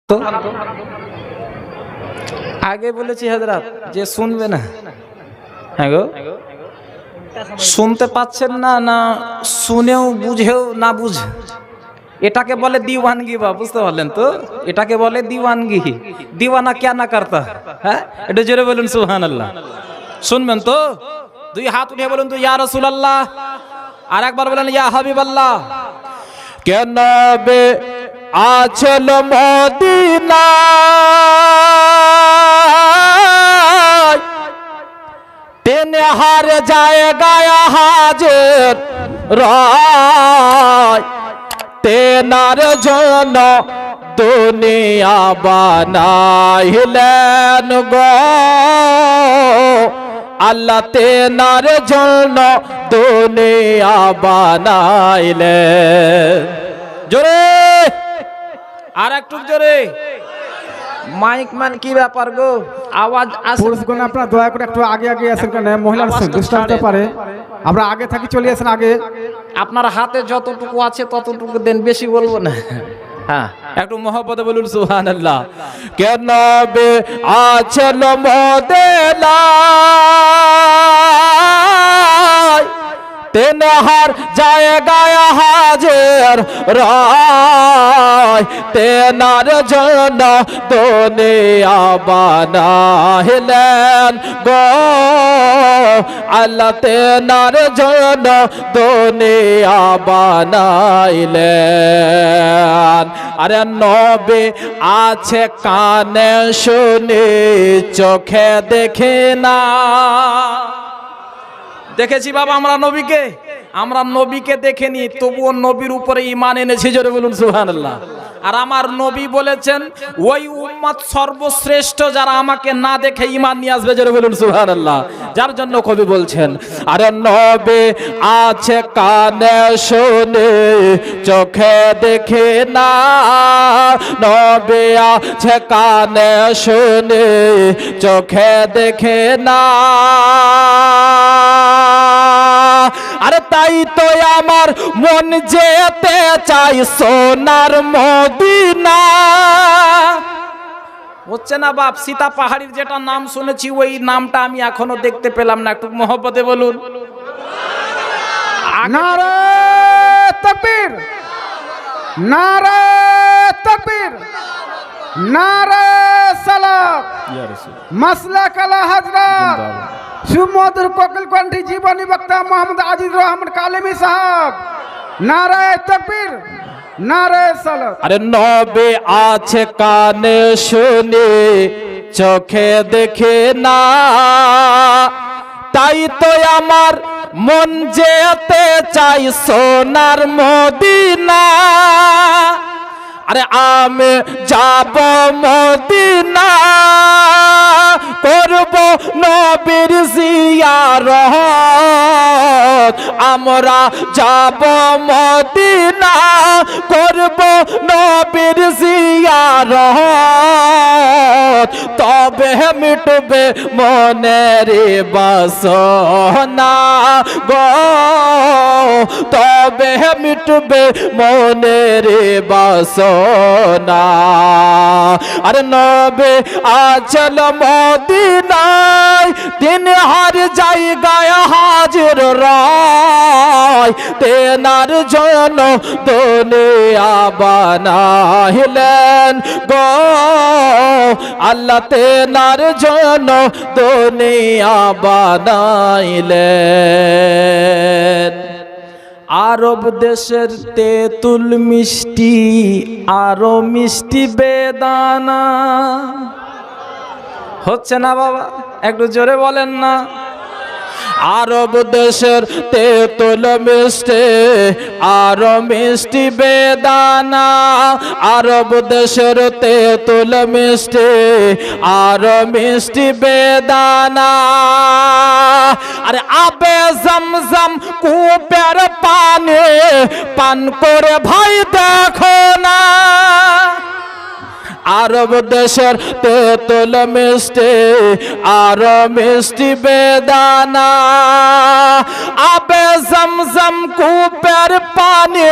তো আগে বলেছি হযরত যে শুনবে না। হ্যাঁ গো, শুনতে পাচ্ছেন না, না শুনেও বুঝেও না বুঝে, এটাকে বলে দিওয়ানগি। বা বুঝতে পারলেন তো, এটাকে বলে দিওয়ানগি। দিওয়ানা क्या না করতা। হ্যাঁ, এটা জোরে বলুন সুবহানাল্লাহ। শুনবেন তো, দুই হাত উঠিয়ে বলুন তো ইয়া রাসূলুল্লাহ, আর একবার বলেন ইয়া হাবিবাল্লাহ। কেন বে আচল মদিনা তেনে হার জায়গা হাজির রায় তেনার জন্য দুনিয়া বানাইলেন গো আল্লাহ তেনার জন্য দুনিয়া বানাইলেন। জোরে আর একটু জোরে। মাইক মান কি ব্যাপার গো, আওয়াজ আসে। পুরুষগণ আপনারা দয়া করে একটু আগে আগে আসেন, কেন মহিলার ডিস্টার্ব হতে পারে। আমরা আগে থাকি চলে আসেন আগে। আপনার হাতে যতটুকু আছে ততটুকু দেন, বেশি বলবো না। হ্যাঁ, একটু মহব্বতে বলুন সুবহানাল্লাহ। কেন বে আচল মদিনা তেনে হার জায়গায় হাজির রায় তেনার জন্য দুনিয়া বানাইলেন গো আল্লাহ তেনার জন্য দুনিয়া বানাইলেন। আরে নবী আছে কানে শুনি চোখে দেখে না। দেখেছি বাবা আমরা নবীকে দেখেনি, তবুও নবীর উপরে ঈমান এনেছি। জোরে বলুন সুবহানাল্লাহ। আর আমার নবী বলেছেন ওই উম্মত সর্বশ্রেষ্ঠ যারা আমাকে না দেখে ঈমান নিয়ে আসবে। জোরে বলুন সুবহানাল্লাহ। যার জন্য কবি বলছেন আরে নবী আছে কানে শুনে চোখে দেখে না। নবী আছে কানে শুনে চোখে দেখে না। আরে তাই তো আমার মন যেতে চাই সোনার মদিনা। হচ্ছে না বাপ, সীতা পাহাড়ির যেটা নাম শুনেছি ওই নামটা আমি এখনো দেখতে পেলাম না। একটু মহব্বতে বলুন। নারে তাকবীর, নারে তাকবীর, নারে সালাত। মাসলাক আলা হযরত সুমধুর কোকিল কণ্ঠী জীবনী বক্তা মোহাম্মদ আজিজুর রহমান কালেমী সাহেব। নারে তাকবীর, নারে সালাত। আরে নবী আছে কানে শুনে চোখে দেখে না। তাই তো আমার মন যেতে চাই সোনার মদিনা। আরে আমি যাব মদিনা করব নবীর জিয়ারত। আমরা যাব মদিনা করব নবীর জিয়ারত। তবে মিটবে মনের বাসনা গো, তবে মিটবে মনের বাসনা। আর নবে আচল মদিনায় দিন হার জায়গায় হাজির রায় তেনার জন্য দুনিয়া বানাইলেন গো আল্লাহ তেনার জন্য দুনিয়া বানাইলেন। আরব দেশের তেঁতুল মিষ্টি আরো মিষ্টি বেদানা। হচ্ছে না বাবা, একটু জোরে বলেন না। আরব দেশের তেঁতুল মিষ্টি আরো মিষ্টি বেদানা। আরব দেশের তেঁতুল মিষ্টি আরো মিষ্টি বেদানা। আরে আবে জমজম কূপের পানি পান করে ভাই দেখো না। আরব দেশের তেঁতুল মিষ্টি আরো মিষ্টি বেদানা। আবে জমজম কূপের পানি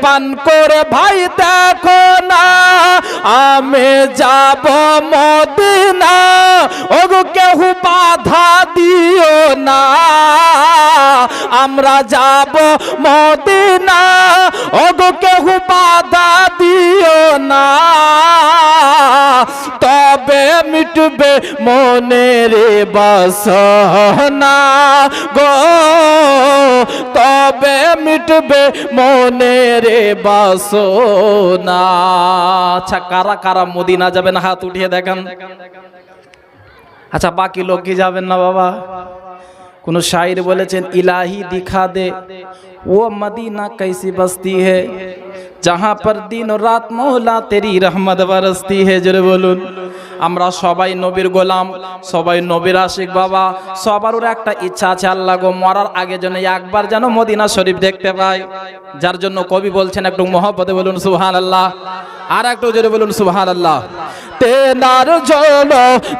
পান করে ভাই দেখো না আমি যাব মদিনা ওগো কেউ বাধা দিও না আমরা যাব মদিনা ওগো কেউ বাধা দিও না তবে মিটবে মনের বাসনা গো তবে মিটবে মনের বাসনা। আচ্ছা কারা কারা মদিনা যাবেন হাত উঠিয়ে দেখান। আচ্ছা বাকি লোক কি যাবেন না বাবা? কোন শায়ের বলেছেন ইলাহি দিখা দে ও মদিনা कैसी बस्ती है जहां पर दिन और रात मौला तेरी रहमत बरसती है। জোরে বলুন। আমরা সবাই নবীর গোলাম, সবাই নবীর আশিক বাবা। সবার ওর একটা ইচ্ছা আছে আল্লাহ গো মরার আগে যেন একবার যেন মদিনা শরীফ দেখতে পাই। যার জন্য কবি বলছেন একটু মহব্বতে বলুন সুবহানাল্লাহ। আর একটু জোরে বলুন সুবহানাল্লাহ। তেনার জন্য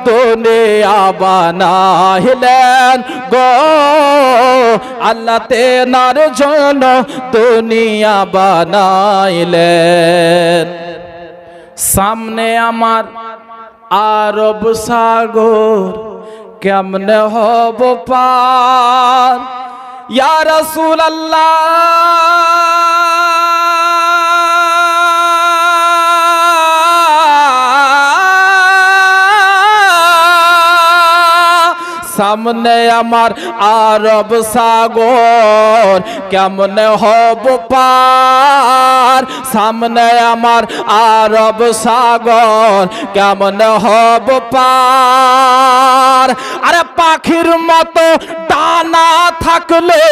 দুনিয়া বানাইলেন গো আল্লাহ তেনার জন্য দুনিয়া বানাইলেন। সামনে আমার আরব সাগর কেমনে হব পার ইয়া রাসূলুল্লাহ সামনে আমার আরব সাগর কেমনে হব পার সামনে আমার আরব সাগর কেমনে হব পার। আরে পাখির মতো ডানা থাকলে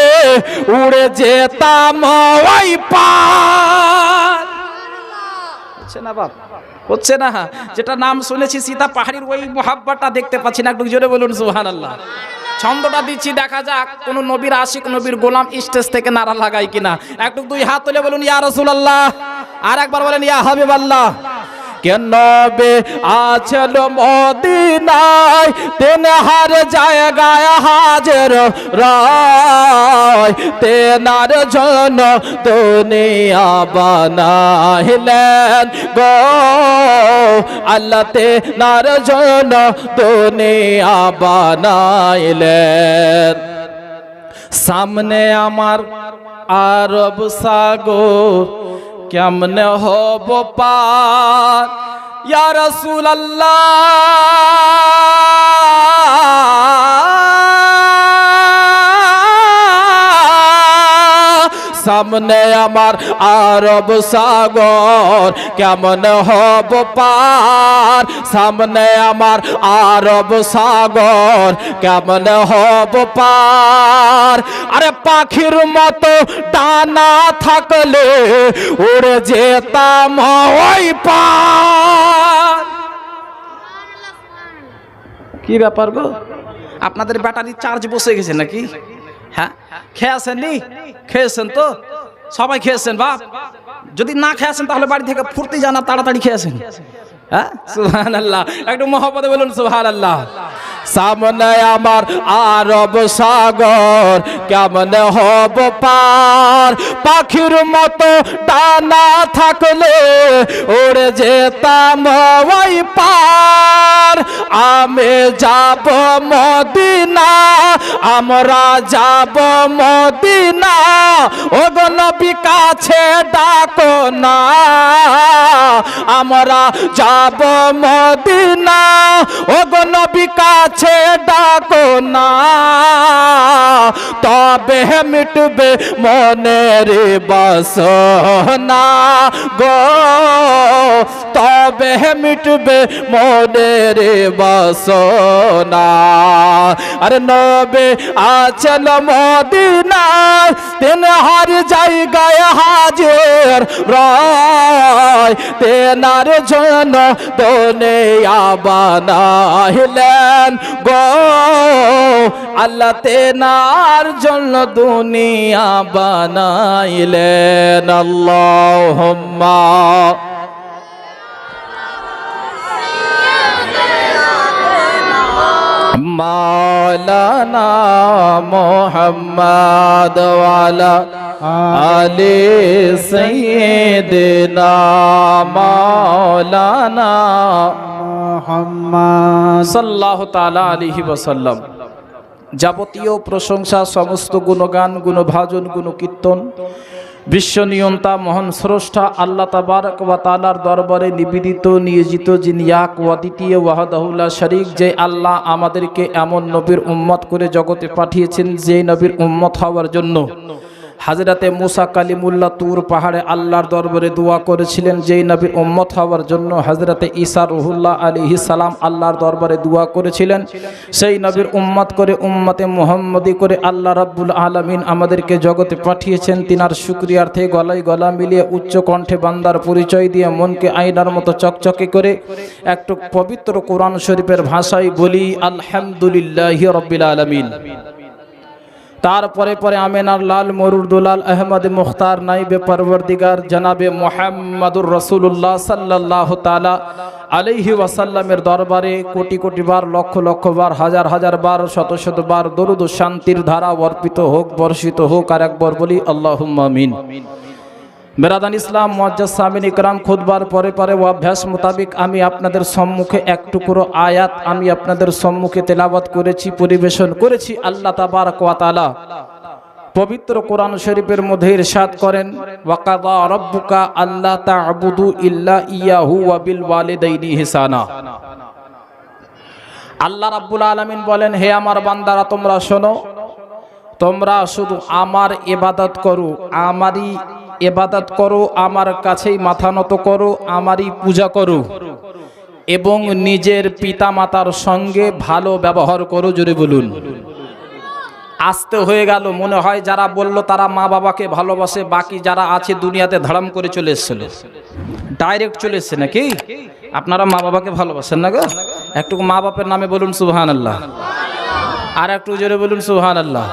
উড়ে যেতাম ওই পার। হচ্ছে না বাপ? হচ্ছে না? যেটা নাম শুনেছি সীতা পাহাড়ির ওই মোহাব্বতটা দেখতে পাচ্ছি না। একটু জোরে বলুন সুবহানাল্লাহ। ছন্দটা দিচ্ছি দেখা যাক কোন নবীর আশিক নবীর গোলাম স্টেজ থেকে নারা লাগায় কিনা। একটু দুই হাত তুলে বলুন ইয়া রাসূলুল্লাহ। আর একবার বলেন ইয়া হাবিবাল্লাহ। কেন বে আছেন মদিনায় তেন হার জায়গায় হাজির রায় তেনার জন্য দুনিয়া বানাইলেন গো আল্লাহ তেনার জন্য দুনিয়া বানাইলেন। সামনে আমার আরব সাগর কেমনে হব পার ইয়া রাসূলুল্লাহ। সামনে আমার আরব সাগর কেমন হব পার সামনে আমার আরব সাগর কেমন হব পার। আরে পাখির মতো ডানা থাকলে উড়ে যেতাম ওই পার। কি ব্যাপার গো আপনাদের ব্যাটারি চার্জ বসে গেছে নাকি? হ্যাঁ খেয়েছেন নি? খেয়েছেন তো সবাই খেয়েছেন বাপ। যদি না খেয়েছেন তাহলে বাড়ি থেকে ফুর্তি জানা তাড়াতাড়ি খেয়েছেন। হ্যাঁ সুবহানাল্লাহ। একটু মহব্বতে বলুন সুবহানাল্লাহ। সামনে আমার আরব সাগর কেমনে হব পার পাখির মতো ডানা থাকলে উড়ে যেতাম ওই পার। আমি যাব মদিনা আমরা যাব মদিনা ওগো নবী কাছে ডাকো না আমরা যাব মদিনা ওগো নবী কাছে ডাকো না তবে মিটবে মনের বাসনা গো তবে মিটবে মনের বাসনা। আরে নবী আছেন মদিনায় তিন হার জায়গায় হাজির রায় তেনার জন্য দুনিয়া বানাইলেন গো আল্লাহ তেনার জন্য দুনিয়া বানাইলেন। আল্লাহুম্মা মাওলানা মুহাম্মদ ওয়ালা আলে সাইয়্যিদিনা মাওলানা মুহাম্মদ সাল্লাল্লাহু তাআলা আলাইহি ওয়াসাল্লাম। যাবতীয় প্রশংসা, সমস্ত গুণগান, গুণভাজন, গুণকীর্তন বিশ্ব নিয়ন্তা মহান স্রষ্টা আল্লাহ তাবারক ওয়া তাআলার দরবারে নিবেদিত, নিয়োজিত, যিনি এক ও অদ্বিতীয় ওয়াহদাহু লা শারীক, যে আল্লাহ আমাদেরকে এমন নবীর উম্মত করে জগতে পাঠিয়েছেন যে নবীর উম্মত হওয়ার জন্য হযরতে মুসা কালিমুল্লাহ তুর পাহাড়ে আল্লাহর দরবারে দোয়া করেছিলেন, যেই নবীর উম্মত হওয়ার জন্য হযরতে ঈসা রুহুল্লাহ আলাইহিস সালাম আল্লাহর দরবারে দোয়া করেছিলেন, সেই নবীর উম্মত করে উম্মতে মুহাম্মদী করে আল্লাহ রাব্বুল আলামিন আমাদেরকে জগতে পাঠিয়েছেন। তিনার শুকরিয়ার্থে গলায় গলা মিলিয়ে উচ্চ কণ্ঠে বান্দার পরিচয় দিয়ে মনকে আয়নার মতো চকচকে করে একটু পবিত্র কোরআন শরীফের ভাষায় বলি আলহামদুলিল্লাহি রাব্বিল আলামিন। তারপরে পরে আমেনার লাল মরুর দুলাল আহমদ মুখতার নাইবে পরবর্দিগার জনাবে মুহাম্মাদুর রাসূলুল্লাহ সাল্লাল্লাহু তাআলা আলাইহি ওয়াসাল্লামের দরবারে কোটি কোটি বার, লক্ষ লক্ষ বার, হাজার হাজার বার, শত শত বার দরুদ ও শান্তির ধারা অর্পিত হোক, বর্ষিত হোক। আর একবার বলি আল্লাহুম্মা আমিন। বেরাদান ইসলাম, মুআজ্জাজ সামিন ইকরাম, খুতবার পরে পরে ও অভ্যাস মোতাবিক আমি আপনাদের সম্মুখে এক টুকরো আয়াত আমি আপনাদের সম্মুখে তেলাওয়াত করেছি, পরিবেশন করেছি। আল্লাহ তাবারক ওয়া তাআলা পবিত্র কোরআন শরীফের মধ্যে ইরশাদ করেন, ওয়াকাযা রাব্বুকা আল্লা তা'বুদু ইল্লা ইয়াহু ওয়া বিল ওয়ালিদাইনি ইহসানা। আল্লাহ রাব্বুল আলামিন বলেন, হে আমার বান্দারা তোমরা শোনো, তোমরা শুধু আমার ইবাদত করো, আমারই ইবাদত করো, আমার কাছেই মাথা নত করো, আমারই পূজা করো এবং নিজের পিতা মাতার সঙ্গে ভালো ব্যবহার করো। জোরে বলুন। আসতে হয়ে গেল, মনে হয় যারা বলল তারা মা বাবাকে ভালোবাসে, বাকি যারা আছে দুনিয়াতে ধড়াম করে চলে এসেছিল, ডাইরেক্ট চলে এসছে নাকি? আপনারা মা বাবাকে ভালোবাসেন না গো? একটু মা বাপের নামে বলুন সুবহানাল্লাহ, আর একটু জোরে বলুন সুবহানাল্লাহ।